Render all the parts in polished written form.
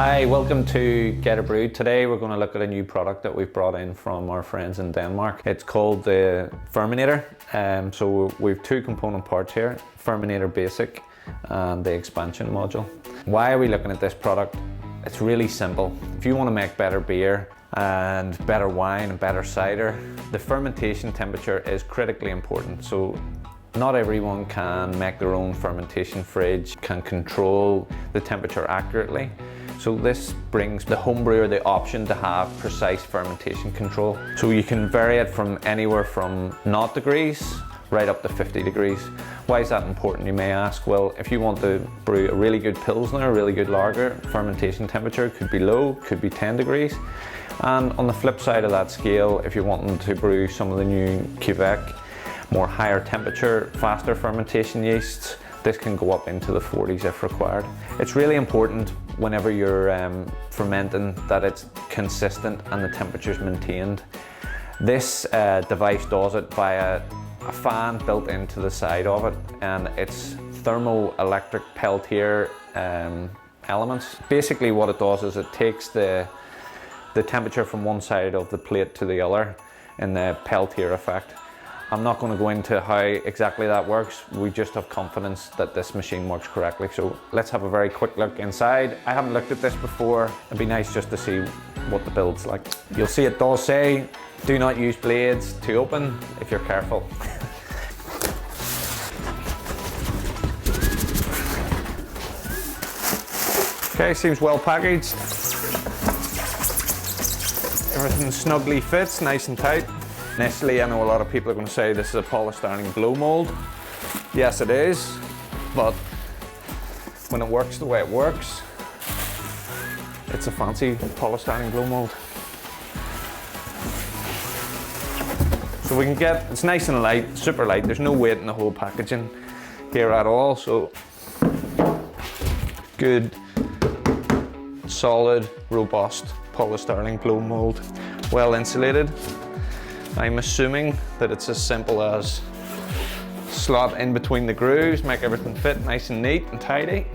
Hi, welcome to Geterbrewed. Today we're going to look at a new product that we've brought in from our friends in Denmark. It's called the Ferminator. So we've two component parts here, Ferminator Basic and the expansion module. Why are we looking at this product? It's really simple. If you want to make better beer and better wine and better cider, the fermentation temperature is critically important. So not everyone can make their own fermentation fridge, can control the temperature accurately. So this brings the homebrewer the option to have precise fermentation control. So you can vary it from anywhere from 0 degrees right up to 50 degrees. Why is that important, you may ask? Well, if you want to brew a really good Pilsner, a really good lager, fermentation temperature could be low, could be 10 degrees. And on the flip side of that scale, if you're wanting to brew some of the new Quebec, more higher temperature, faster fermentation yeasts, this can go up into the 40s if required. It's really important whenever you're fermenting that it's consistent and the temperature's maintained. This device does it via a fan built into the side of it, and it's thermoelectric Peltier elements. Basically what it does is it takes the temperature from one side of the plate to the other in the Peltier effect. I'm not going to go into how exactly that works. We just have confidence that this machine works correctly. So let's have a very quick look inside. I haven't looked at this before. It'd be nice just to see what the build's like. You'll see it does say, do not use blades to open if you're careful. Okay, seems well packaged. Everything snugly fits, nice and tight. Initially, I know a lot of people are going to say this is a polystyrene blow mold. Yes, it is, but when it works the way it works, it's a fancy polystyrene blow mold. So we can get, it's nice and light, super light. There's no weight in the whole packaging here at all. So good, solid, robust polystyrene blow mold, well insulated. I'm assuming that it's as simple as slot in between the grooves, make everything fit nice and neat and tidy.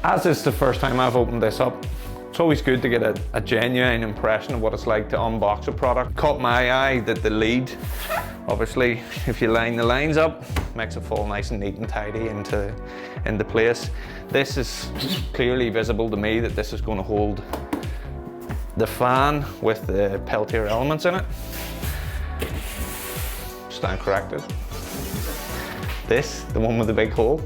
As it's the first time I've opened this up, it's always good to get a genuine impression of what it's like to unbox a product. Caught my eye that the lead, obviously, if you line the lines up, makes it fall nice and neat and tidy into place. This is clearly visible to me that this is going to hold the fan with the Peltier elements in it. Stand corrected. This, the one with the big hole,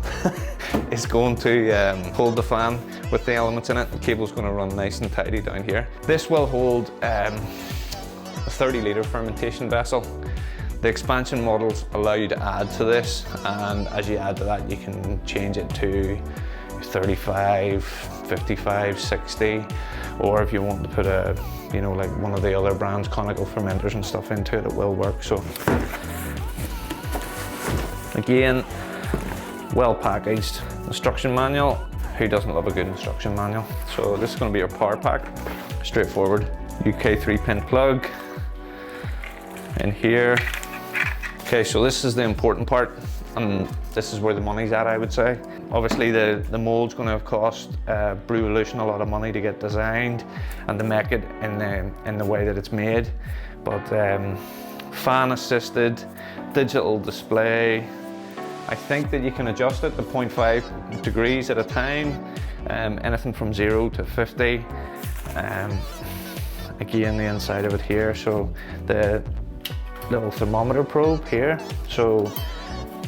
is going to hold the fan with the elements in it. The cable's going to run nice and tidy down here. This will hold a 30-litre fermentation vessel. The expansion models allow you to add to this, and as you add to that, you can change it to 35, 55, 60, or if you want to put a, you know, like one of the other brands, conical fermenters and stuff into it, it will work. So again, well packaged. Instruction manual. Who doesn't love a good instruction manual? So this is going to be your power pack. Straightforward. UK 3-pin plug in here. Okay, so this is the important part, and this is where the money's at, I would say. Obviously the mold's going to have cost Brewolution a lot of money to get designed and to make it in the way that it's made. But fan assisted, digital display. I think that you can adjust it to 0.5 degrees at a time, anything from 0 to 50. Again, the inside of it here, so the little thermometer probe here, so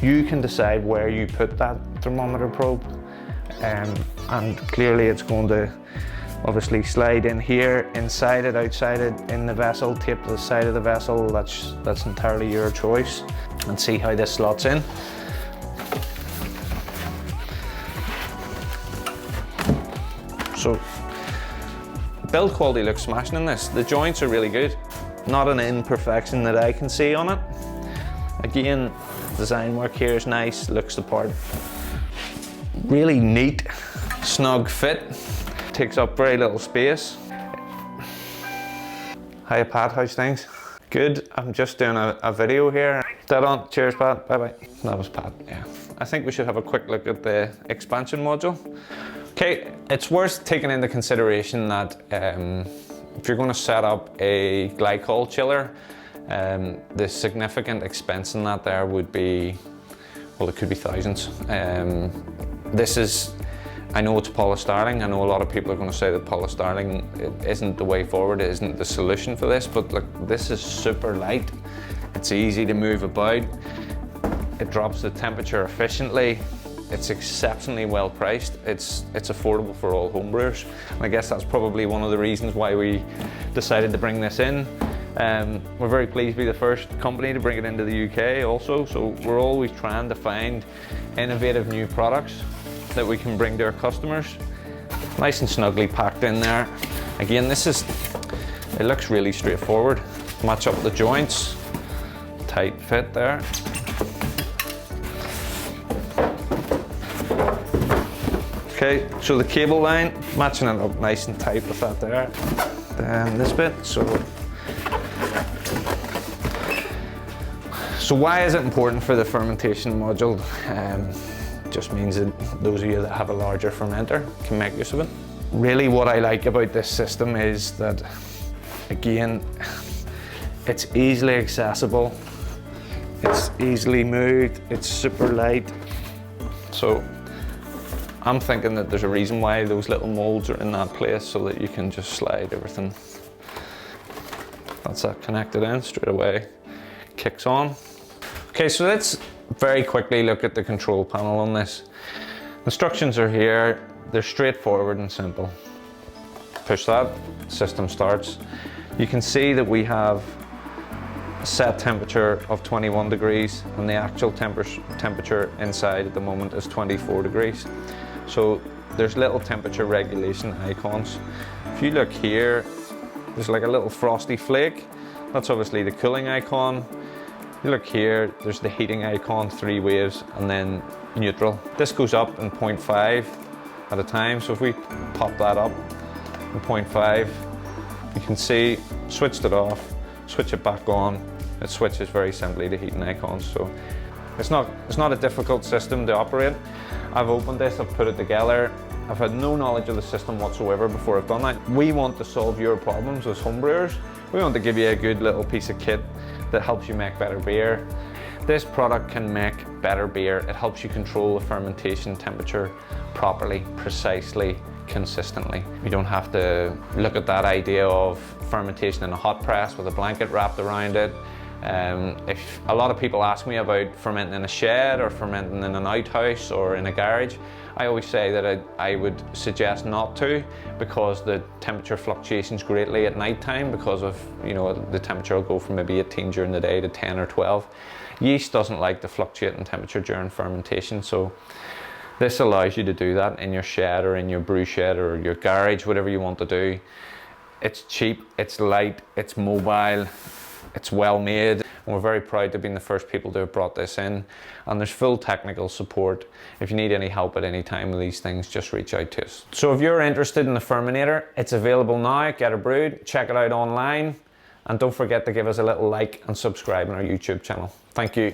you can decide where you put that thermometer probe, and clearly it's going to obviously slide in here, inside it, outside it, in the vessel, tape to the side of the vessel. That's entirely your choice. And see how this slots in. So build quality looks smashing in this. The joints are really good. Not an imperfection that I can see on it. Again, design work here is nice, looks the part. Really neat, snug fit. Takes up very little space. How you Pat, how's things? Good. I'm just doing a video here. Dead on. Cheers, Pat. Bye-bye. That was Pat, yeah. I think we should have a quick look at the expansion module. Okay, it's worth taking into consideration that if you're going to set up a glycol chiller, the significant expense in that there would be, well, it could be thousands. This is, I know it's polystyrene. I know a lot of people are going to say that polystyrene isn't the way forward, it isn't the solution for this, but look, this is super light. It's easy to move about. It drops the temperature efficiently. It's exceptionally well priced. It's affordable for all homebrewers. And I guess that's probably one of the reasons why we decided to bring this in. We're very pleased to be the first company to bring it into the UK also. So we're always trying to find innovative new products that we can bring to our customers. Nice and snugly packed in there. Again, it looks really straightforward. Match up the joints, tight fit there. Okay, so the cable line, matching it up nice and tight with that there. Then this bit, so why is it important for the fermentation module? Just means that those of you that have a larger fermenter can make use of it. Really what I like about this system is that, again, it's easily accessible, it's easily moved, it's super light. So I'm thinking that there's a reason why those little molds are in that place, so that you can just slide everything. That's that connected in straight away, kicks on. Okay, so let's very quickly look at the control panel on this. Instructions are here. They're straightforward and simple. Push that, system starts. You can see that we have a set temperature of 21 degrees and the actual temperature inside at the moment is 24 degrees. So there's little temperature regulation icons. If you look here, there's like a little frosty flake. That's obviously the cooling icon. You look here, there's the heating icon, 3 waves, and then neutral. This goes up in 0.5 at a time, so if we pop that up in 0.5, you can see, switched it off, switch it back on, it switches very simply to heating icons. So it's not a difficult system to operate. I've opened this, I've put it together. I've had no knowledge of the system whatsoever before I've done that. We want to solve your problems as homebrewers. We want to give you a good little piece of kit that helps you make better beer. This product can make better beer. It helps you control the fermentation temperature properly, precisely, consistently. You don't have to look at that idea of fermentation in a hot press with a blanket wrapped around it. If a lot of people ask me about fermenting in a shed or fermenting in an outhouse or in a garage, I always say that I would suggest not to, because the temperature fluctuations greatly at night time because of, you know, the temperature will go from maybe 18 during the day to 10 or 12. Yeast doesn't like to fluctuate in temperature during fermentation, so this allows you to do that in your shed or in your brew shed or your garage, whatever you want to do. It's cheap, it's light, it's mobile, it's well made, and we're very proud to have been the first people to have brought this in. And there's full technical support. If you need any help at any time with these things, just reach out to us. So if you're interested in the Ferminator, it's available now at Geterbrewed. Check it out online, and don't forget to give us a little like and subscribe on our YouTube channel. Thank you.